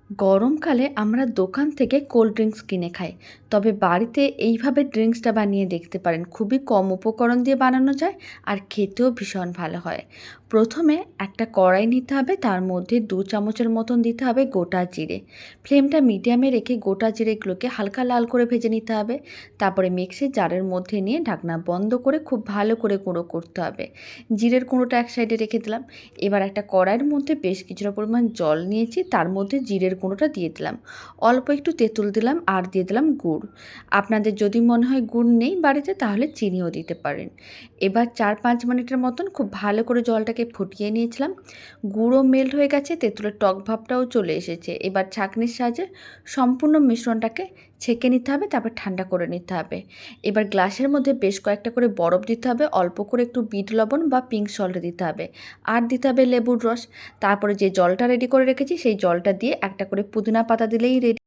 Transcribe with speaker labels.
Speaker 1: গরমকালে আমরা দোকান থেকে কোল্ড ড্রিঙ্কস কিনে খাই। তবে বাড়িতে এইভাবে ড্রিঙ্কসটা বানিয়ে দেখতে পারেন। খুবই কম উপকরণ দিয়ে বানানো যায় আর খেতেও ভীষণ ভালো হয়। প্রথমে একটা কড়াই নিতে হবে, তার মধ্যে ২ চামচের মতন দিতে হবে গোটা জিরে। ফ্লেমটা মিডিয়ামে রেখে গোটা জিরেগুলোকে হালকা লাল করে ভেজে নিতে হবে। তারপরে মিক্সির জারের মধ্যে নিয়ে ঢাকনা বন্ধ করে খুব ভালো করে গুঁড়ো করতে হবে। জিরের গুঁড়োটা এক সাইডে রেখে দিলাম। এবার একটা কড়াইয়ের মধ্যে বেশ কিছুটা পরিমাণ জল নিয়েছি, তার মধ্যে জিরের গুঁড়োটা দিয়ে দিলাম, অল্প একটু তেঁতুল দিলাম আর দিয়ে দিলাম গুড়। আপনাদের যদি মনে হয় গুড় নেই বাড়িতে তাহলে চিনিও দিতে পারেন। এবার ৪-৫ মিনিটের মতন খুব ভালো করে জলটাকে ফুটিয়ে নিয়েছিলাম। গুঁড়ো মেল্ট হয়ে গেছে, তেঁতুলের টক ভাবটাও চলে এসেছে। এবার ছাঁকনির সাহায্যে সম্পূর্ণ মিশ্রণটাকে ছেঁকে নিতে হবে, তারপর ঠান্ডা করে নিতে হবে। এবার গ্লাসের মধ্যে বেশ কয়েকটা করে বরফ দিতে হবে, অল্প করে একটু বিট লবণ বা পিঙ্ক সল্ট দিতে হবে, আর দিতে হবে লেবুর রস। তারপরে যে জলটা রেডি করে রেখেছি সেই জলটা দিয়ে একটা করে পুদিনা পাতা দিলেই রেডি।